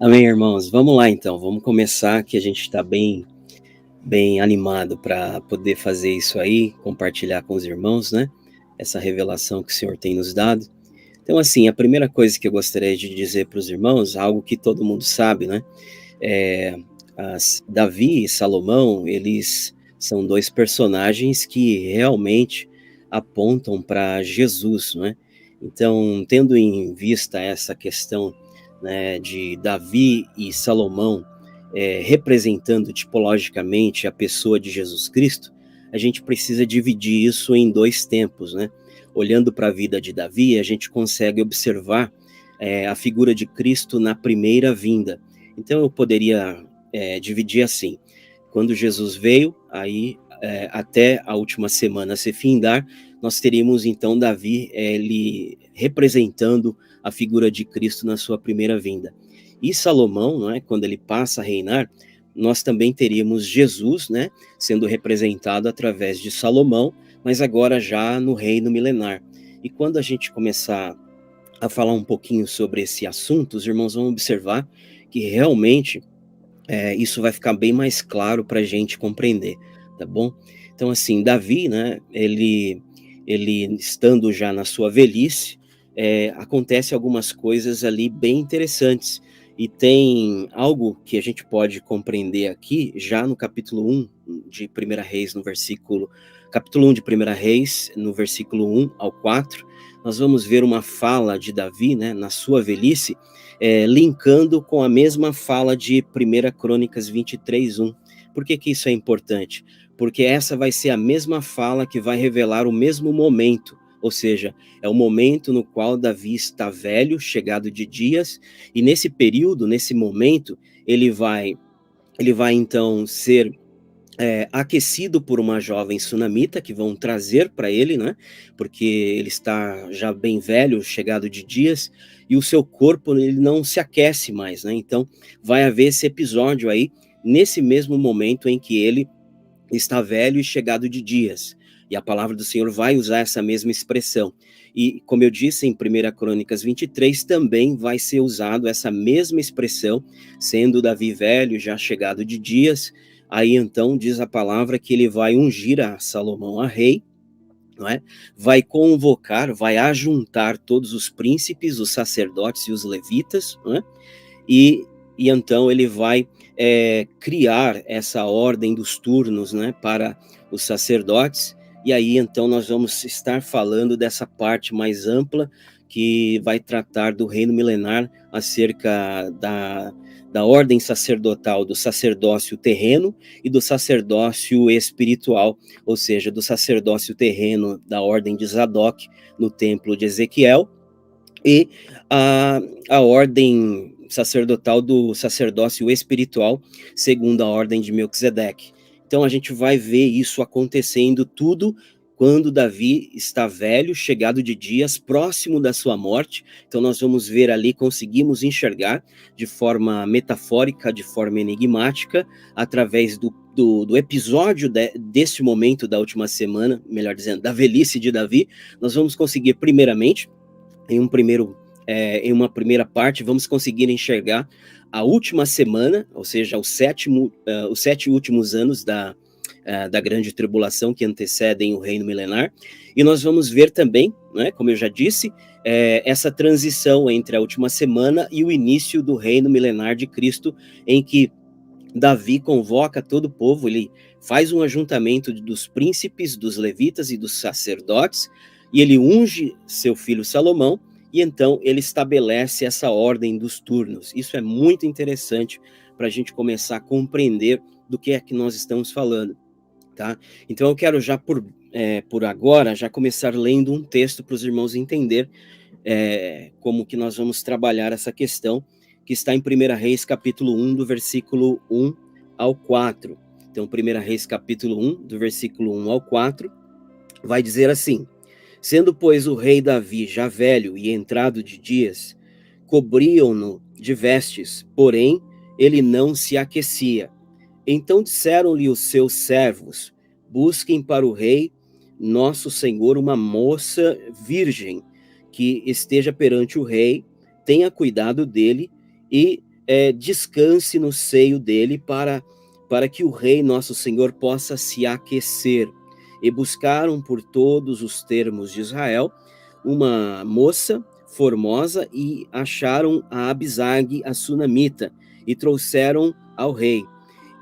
Amém, irmãos. Vamos lá então, vamos começar que a gente está bem animado para poder fazer isso aí, compartilhar com os irmãos, né? Essa revelação que o Senhor tem nos dado. Então, assim, a primeira coisa que eu gostaria de dizer para os irmãos, algo que todo mundo sabe, né? É, Davi e Salomão, eles são dois personagens que realmente apontam para Jesus, não é? Então, tendo em vista essa questão, né, de Davi e Salomão representando tipologicamente a pessoa de Jesus Cristo, a gente precisa dividir isso em dois tempos, né? Olhando para a vida de Davi, a gente consegue observar a figura de Cristo na primeira vinda. Então eu poderia dividir assim: quando Jesus veio, aí até a última semana se findar, nós teríamos então Davi, ele representando a figura de Cristo na sua primeira vinda. E Salomão, não é, quando ele passa a reinar, nós também teríamos Jesus, né, sendo representado através de Salomão, mas agora já no reino milenar. E quando a gente começar a falar um pouquinho sobre esse assunto, os irmãos vão observar que realmente isso vai ficar bem mais claro para a gente compreender, tá bom? Então, assim, Davi, né, ele estando já na sua velhice, acontece algumas coisas ali bem interessantes. E tem algo que a gente pode compreender aqui, já no capítulo 1 de Primeira Reis, capítulo 1 de Primeira Reis, no versículo 1 ao 4, nós vamos ver uma fala de Davi, né, na sua velhice, linkando com a mesma fala de 1 Crônicas 23:1. Por que que isso é importante? Porque essa vai ser a mesma fala que vai revelar o mesmo momento, ou seja, é o momento no qual Davi está velho, chegado de dias, e nesse período, nesse momento, ele vai então ser aquecido por uma jovem sunamita que vão trazer para ele, né? Porque ele está já bem velho, chegado de dias, e o seu corpo ele não se aquece mais, né? Então vai haver esse episódio aí, nesse mesmo momento em que ele está velho e chegado de dias. E a palavra do Senhor vai usar essa mesma expressão. E, como eu disse, em 1 Crônicas 23, também vai ser usado essa mesma expressão, sendo Davi velho, já chegado de dias. Aí, então, diz a palavra que ele vai ungir a Salomão a rei, não é? Vai convocar, vai ajuntar todos os príncipes, os sacerdotes e os levitas, não é? E, e então ele vai criar essa ordem dos turnos, né, para os sacerdotes, e aí então nós vamos estar falando dessa parte mais ampla que vai tratar do reino milenar acerca da ordem sacerdotal, do sacerdócio terreno e do sacerdócio espiritual, ou seja, do sacerdócio terreno da ordem de Zadok no templo de Ezequiel, e a ordem sacerdotal do sacerdócio espiritual, segundo a ordem de Melquisedeque. Então a gente vai ver isso acontecendo tudo quando Davi está velho, chegado de dias, próximo da sua morte. Então nós vamos ver ali, conseguimos enxergar de forma metafórica, de forma enigmática, através do episódio desse momento da última semana, melhor dizendo, da velhice de Davi, nós vamos conseguir primeiramente em uma primeira parte, vamos conseguir enxergar a última semana, ou seja, os 7 últimos anos da grande tribulação que antecedem o reino milenar, e nós vamos ver também, né, como eu já disse, essa transição entre a última semana e o início do reino milenar de Cristo, em que Davi convoca todo o povo, ele faz um ajuntamento dos príncipes, dos levitas e dos sacerdotes, e ele unge seu filho Salomão, e então ele estabelece essa ordem dos turnos. Isso é muito interessante para a gente começar a compreender do que é que nós estamos falando, tá? Então eu quero já por agora, já começar lendo um texto para os irmãos entender como que nós vamos trabalhar essa questão, que está em 1 Reis capítulo 1, do versículo 1 ao 4. Então 1 Reis capítulo 1, do versículo 1 ao 4, vai dizer assim: sendo, pois, o rei Davi já velho e entrado de dias, cobriam-no de vestes, porém ele não se aquecia. Então disseram-lhe os seus servos: busquem para o rei nosso senhor uma moça virgem, que esteja perante o rei, tenha cuidado dele e descanse no seio dele para que o rei nosso Senhor possa se aquecer. E buscaram por todos os termos de Israel uma moça formosa e acharam a Abisag, a sunamita, e trouxeram ao rei.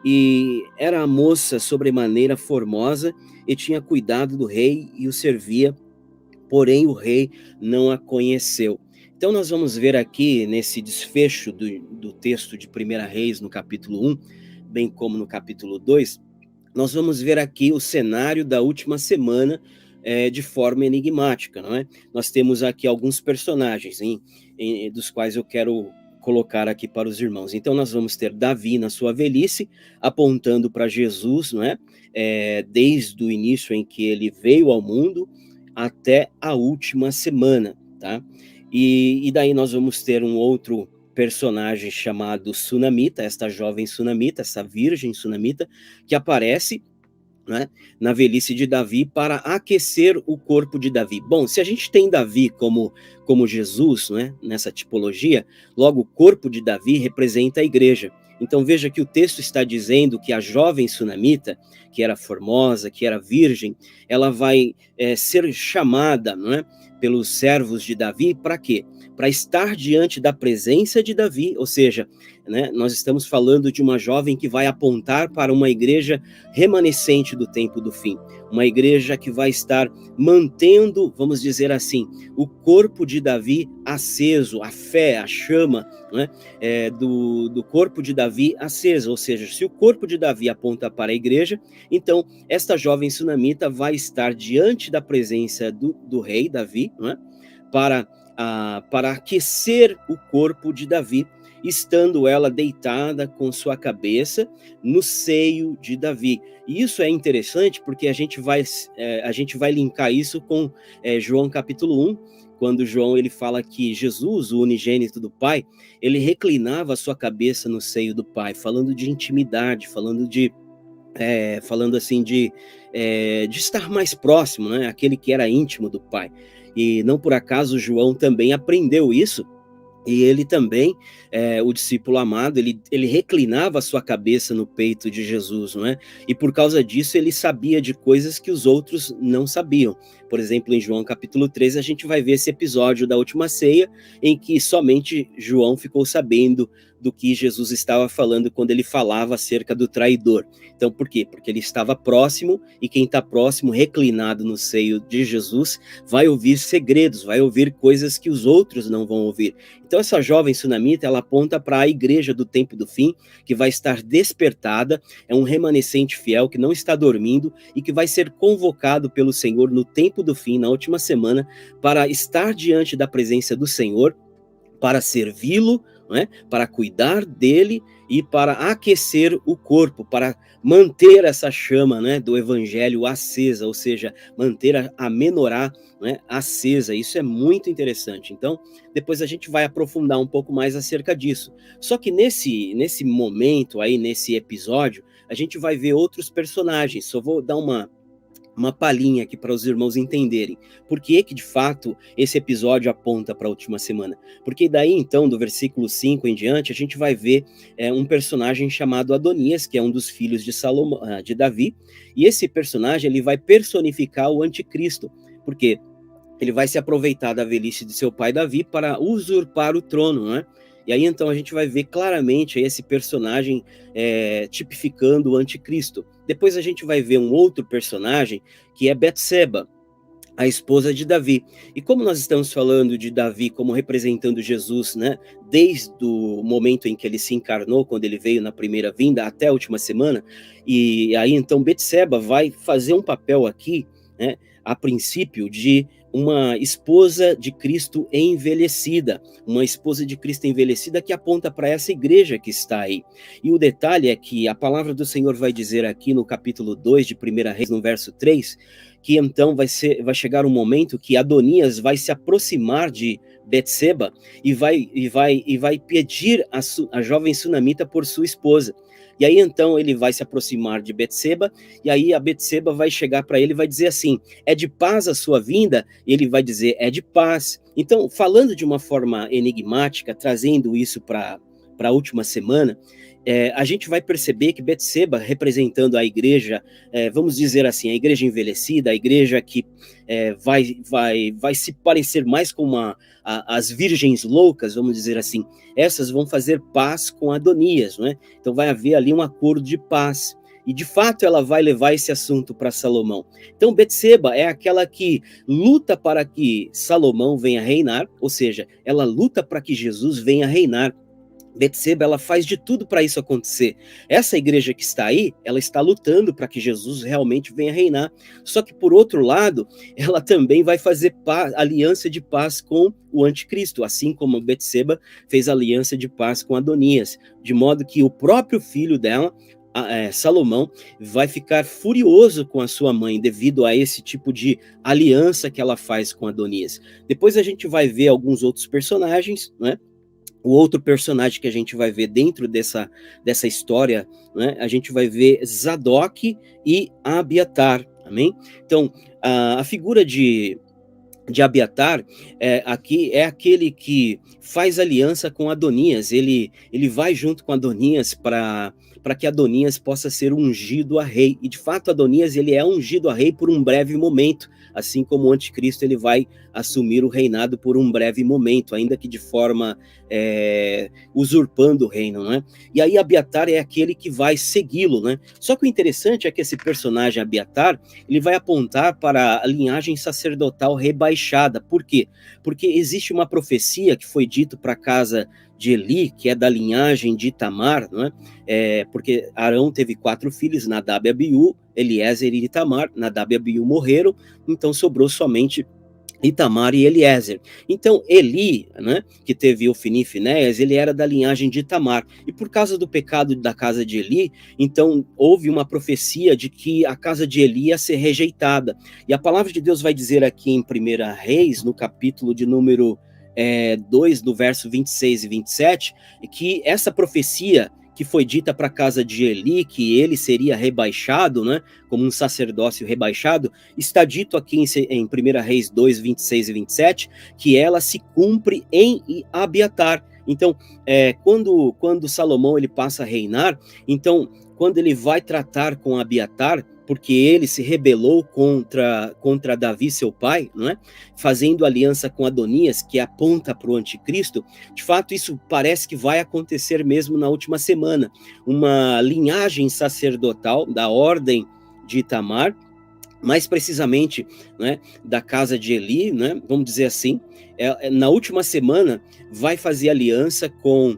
E era a moça sobremaneira formosa e tinha cuidado do rei e o servia, porém o rei não a conheceu. Então nós vamos ver aqui nesse desfecho do texto de 1 Reis, no capítulo 1, bem como no capítulo 2, nós vamos ver aqui o cenário da última semana de forma enigmática, não é? Nós temos aqui alguns personagens dos quais eu quero colocar aqui para os irmãos. Então nós vamos ter Davi na sua velhice, apontando para Jesus, não é? Desde o início em que ele veio ao mundo até a última semana, tá? E daí nós vamos ter um outro personagem chamado Sunamita, esta jovem Sunamita, essa virgem Sunamita, que aparece, né, na velhice de Davi para aquecer o corpo de Davi. Bom, se a gente tem Davi como Jesus, né, nessa tipologia, logo o corpo de Davi representa a igreja. Então veja que o texto está dizendo que a jovem Sunamita, que era formosa, que era virgem, ela vai ser chamada, não é, pelos servos de Davi para quê? Para estar diante da presença de Davi, ou seja, né, nós estamos falando de uma jovem que vai apontar para uma igreja remanescente do tempo do fim, uma igreja que vai estar mantendo, vamos dizer assim, o corpo de Davi aceso, a fé, a chama, né, do corpo de Davi acesa, ou seja, se o corpo de Davi aponta para a igreja, então esta jovem sunamita vai estar diante da presença do rei Davi, né, para aquecer o corpo de Davi, estando ela deitada com sua cabeça no seio de Davi. E isso é interessante porque a gente vai linkar isso com João capítulo 1, quando João ele fala que Jesus, o unigênito do Pai, ele reclinava a sua cabeça no seio do Pai, falando de intimidade, falando assim de estar mais próximo, né? Aquele que era íntimo do Pai. E não por acaso João também aprendeu isso. E ele também, o discípulo amado, ele reclinava a sua cabeça no peito de Jesus, não é? E por causa disso ele sabia de coisas que os outros não sabiam. Por exemplo, em João capítulo 13, a gente vai ver esse episódio da última ceia, em que somente João ficou sabendo do que Jesus estava falando quando ele falava acerca do traidor. Então, por quê? Porque ele estava próximo, e quem está próximo, reclinado no seio de Jesus, vai ouvir segredos, vai ouvir coisas que os outros não vão ouvir. Então, essa jovem sunamita, ela aponta para a igreja do tempo do fim, que vai estar despertada, é um remanescente fiel que não está dormindo e que vai ser convocado pelo Senhor no tempo do fim, na última semana, para estar diante da presença do Senhor, para servi-lo, né, para cuidar dele e para aquecer o corpo, para manter essa chama, né, do evangelho acesa, ou seja, manter a menorá, né, acesa. Isso é muito interessante. Então, depois a gente vai aprofundar um pouco mais acerca disso. Só que nesse momento aí, nesse episódio, a gente vai ver outros personagens. Só vou dar uma palhinha aqui para os irmãos entenderem. Por que de fato esse episódio aponta para a última semana? Porque daí então, do versículo 5 em diante, a gente vai ver um personagem chamado Adonias, que é um dos filhos de Davi, e esse personagem ele vai personificar o anticristo, porque ele vai se aproveitar da velhice de seu pai Davi para usurpar o trono, né? E aí então a gente vai ver claramente esse personagem tipificando o anticristo. Depois a gente vai ver um outro personagem que é Betseba, a esposa de Davi. E como nós estamos falando de Davi como representando Jesus, né, desde o momento em que ele se encarnou, quando ele veio na primeira vinda, até a última semana, e aí então Betseba vai fazer um papel aqui, né, a princípio, de uma esposa de Cristo envelhecida, uma esposa de Cristo envelhecida que aponta para essa igreja que está aí. E o detalhe é que a palavra do Senhor vai dizer aqui no capítulo 2 de 1 Reis, no verso 3, que então vai chegar um momento que Adonias vai se aproximar de Betseba e vai pedir a jovem sunamita por sua esposa. E aí então ele vai se aproximar de Betseba, e aí a Betseba vai chegar para ele e vai dizer assim: é de paz a sua vinda? E ele vai dizer: é de paz. Então, falando de uma forma enigmática, trazendo isso para para a última semana, a gente vai perceber que Betseba, representando a igreja, vamos dizer assim, a igreja envelhecida, a igreja que vai se parecer mais com as virgens loucas, vamos dizer assim, essas vão fazer paz com Adonias, não é? Então vai haver ali um acordo de paz. E de fato ela vai levar esse assunto para Salomão. Então Betseba é aquela que luta para que Salomão venha reinar, ou seja, ela luta para que Jesus venha reinar. Betseba, ela faz de tudo para isso acontecer. Essa igreja que está aí, ela está lutando para que Jesus realmente venha reinar. Só que, por outro lado, ela também vai fazer aliança de paz com o anticristo, assim como Betseba fez aliança de paz com Adonias, de modo que o próprio filho dela, Salomão, vai ficar furioso com a sua mãe devido a esse tipo de aliança que ela faz com Adonias. Depois a gente vai ver alguns outros personagens, né? O outro personagem que a gente vai ver dentro dessa história, né, a gente vai ver Zadok e Abiatar, amém? Então, a figura de Abiatar aqui é aquele que faz aliança com Adonias, ele vai junto com Adonias para que Adonias possa ser ungido a rei, e de fato Adonias ele é ungido a rei por um breve momento, assim como o anticristo ele vai assumir o reinado por um breve momento, ainda que de forma usurpando o reino, né? E aí Abiatar é aquele que vai segui-lo, né? Só que o interessante é que esse personagem Abiatar, ele vai apontar para a linhagem sacerdotal rebaixada. Por quê? Porque existe uma profecia que foi dito para a casa de Eli, que é da linhagem de Itamar, não é? Porque Arão teve 4 filhos, Nadab e Abiú, Eliezer e Itamar. Nadab e Abiú morreram, então sobrou somente Itamar e Eliezer. Então Eli, né, que teve Ofni e Finéias, ele era da linhagem de Itamar, e por causa do pecado da casa de Eli, então houve uma profecia de que a casa de Eli ia ser rejeitada, e a palavra de Deus vai dizer aqui em 1 Reis, no capítulo de número 2, no verso 26 e 27, que essa profecia que foi dita para a casa de Eli, que ele seria rebaixado, né, como um sacerdócio rebaixado, está dito aqui em 1 Reis 2, 26 e 27, que ela se cumpre em Abiatar. Então, quando Salomão ele passa a reinar, então, quando ele vai tratar com Abiatar, porque ele se rebelou contra Davi, seu pai, não é? Fazendo aliança com Adonias, que aponta para o anticristo, de fato isso parece que vai acontecer mesmo na última semana. Uma linhagem sacerdotal da ordem de Itamar, mais precisamente, né, da casa de Eli, né, vamos dizer assim, na última semana vai fazer aliança com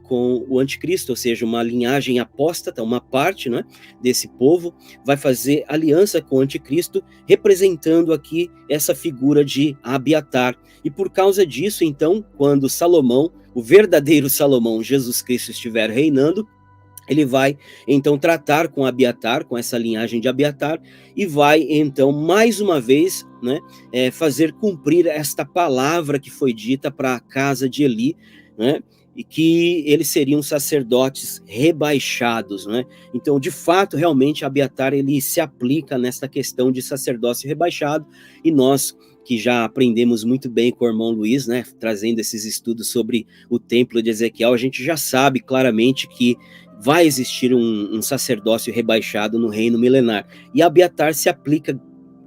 o anticristo, ou seja, uma linhagem apóstata, uma parte, né, desse povo, vai fazer aliança com o anticristo, representando aqui essa figura de Abiatar. E por causa disso, então, quando Salomão, o verdadeiro Salomão, Jesus Cristo, estiver reinando, ele vai, então, tratar com Abiatar, com essa linhagem de Abiatar, e vai, então, mais uma vez, né, fazer cumprir esta palavra que foi dita para a casa de Eli, né, e que eles seriam sacerdotes rebaixados, né? Então, de fato, realmente, Abiatar, ele se aplica nesta questão de sacerdócio rebaixado, e nós, que já aprendemos muito bem com o irmão Luiz, né, trazendo esses estudos sobre o templo de Ezequiel, a gente já sabe claramente que vai existir um sacerdócio rebaixado no reino milenar, e Abiatar se aplica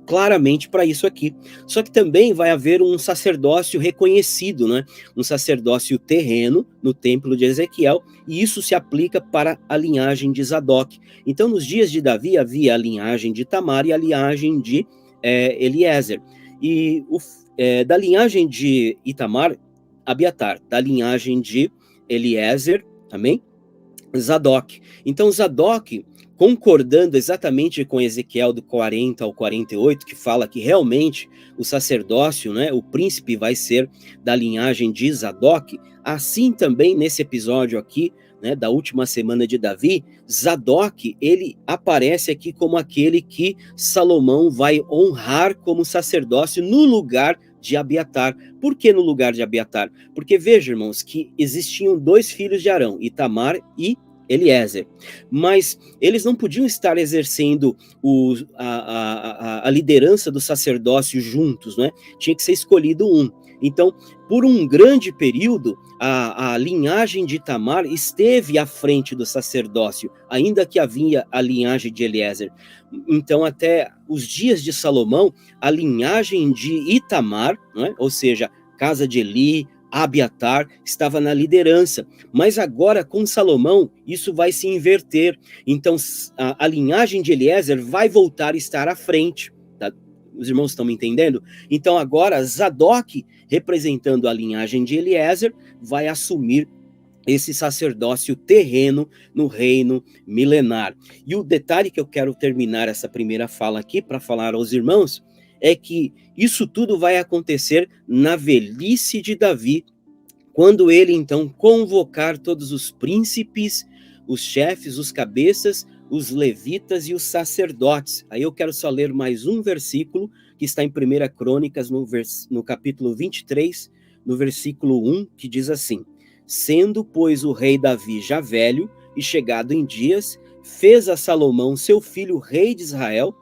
claramente para isso aqui. Só que também vai haver um sacerdócio reconhecido, né? Um sacerdócio terreno no templo de Ezequiel, e isso se aplica para a linhagem de Zadok. Então, nos dias de Davi, havia a linhagem de Tamar e a linhagem de Eliezer. E da linhagem de Itamar, Abiatar. Da linhagem de Eliezer, amém? Zadok. Então, Zadok, concordando exatamente com Ezequiel do 40 ao 48, que fala que realmente o sacerdócio, né, o príncipe vai ser da linhagem de Zadok, assim também nesse episódio aqui, né, da última semana de Davi, Zadok, ele aparece aqui como aquele que Salomão vai honrar como sacerdócio no lugar de Abiatar. Por que no lugar de Abiatar? Porque veja, irmãos, que existiam 2 filhos de Arão, Itamar e Eliezer, mas eles não podiam estar exercendo a liderança do sacerdócio juntos, né? Tinha que ser escolhido um. Então, por um grande período, a linhagem de Itamar esteve à frente do sacerdócio, ainda que havia a linhagem de Eliezer. Então, até os dias de Salomão, a linhagem de Itamar, né, ou seja, casa de Eli, Abiatar, estava na liderança. Mas agora, com Salomão, isso vai se inverter. Então, a linhagem de Eliezer vai voltar a estar à frente. Tá? Os irmãos estão me entendendo? Então, agora, Zadok, representando a linhagem de Eliezer, vai assumir esse sacerdócio terreno no reino milenar. E o detalhe que eu quero terminar essa primeira fala aqui, para falar aos irmãos, é que isso tudo vai acontecer na velhice de Davi, quando ele então convocar todos os príncipes, os chefes, os cabeças, os levitas e os sacerdotes. Aí eu quero só ler mais um versículo que está em 1 Crônicas, no capítulo 23, no versículo 1, que diz assim: sendo, pois, o rei Davi já velho e chegado em dias, fez a Salomão, seu filho, rei de Israel,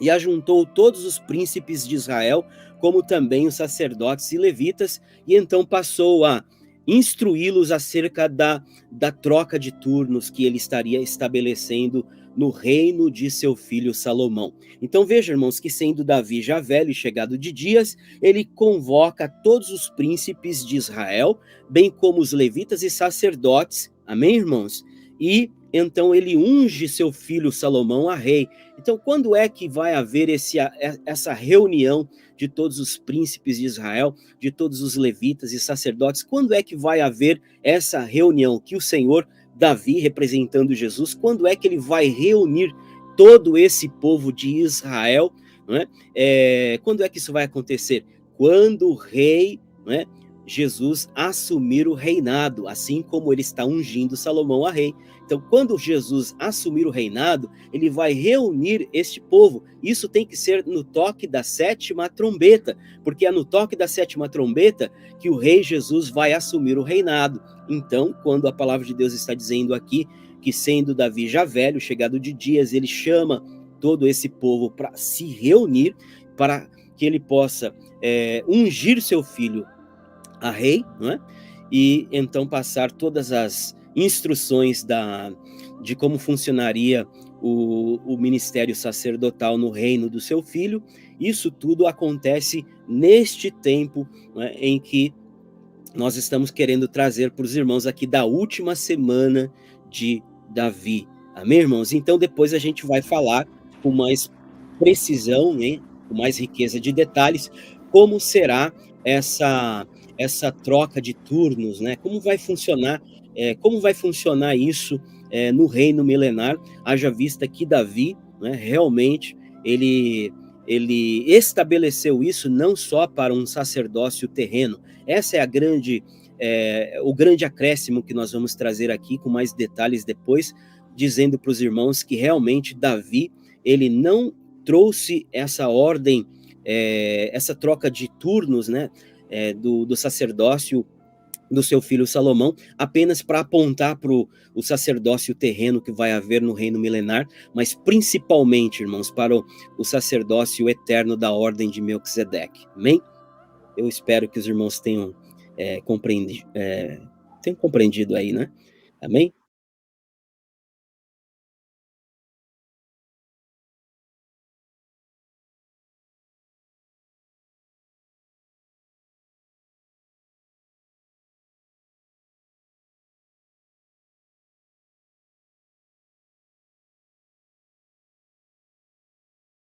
e ajuntou todos os príncipes de Israel, como também os sacerdotes e levitas, e então passou a instruí-los acerca da troca de turnos que ele estaria estabelecendo no reino de seu filho Salomão. Então veja, irmãos, que sendo Davi já velho e chegado de dias, ele convoca todos os príncipes de Israel, bem como os levitas e sacerdotes, amém, irmãos? E então ele unge seu filho Salomão a rei. Então, quando é que vai haver essa reunião de todos os príncipes de Israel, de todos os levitas e sacerdotes? Quando é que vai haver essa reunião que o Senhor, Davi, representando Jesus, quando é que ele vai reunir todo esse povo de Israel? Não é? Quando é que isso vai acontecer? Quando o rei, não é, Jesus assumir o reinado, assim como ele está ungindo Salomão a rei. Então, quando Jesus assumir o reinado, ele vai reunir este povo. Isso tem que ser no toque da 7ª trombeta, porque é no toque da 7ª trombeta que o rei Jesus vai assumir o reinado. Então, quando a palavra de Deus está dizendo aqui que, sendo Davi já velho, chegado de dias, ele chama todo esse povo para se reunir, para que ele possa ungir seu filho a rei, não é? E então passar todas as instruções de como funcionaria o ministério sacerdotal no reino do seu filho. Isso tudo acontece neste tempo, não é, em que nós estamos querendo trazer para os irmãos aqui da última semana de Davi. Amém, irmãos? Então depois a gente vai falar com mais precisão, né, com mais riqueza de detalhes, como será essa troca de turnos, né? Como vai funcionar isso no reino milenar, haja vista que Davi, né, realmente ele estabeleceu isso não só para um sacerdócio terreno. Essa é o grande acréscimo que nós vamos trazer aqui com mais detalhes depois, dizendo para os irmãos que realmente Davi, ele não trouxe essa ordem, essa troca de turnos, né, do sacerdócio do seu filho Salomão, apenas para apontar para o sacerdócio terreno que vai haver no reino milenar, mas principalmente, irmãos, para o sacerdócio eterno da ordem de Melquisedeque. Amém? Eu espero que os irmãos tenham compreendido aí, né? Amém?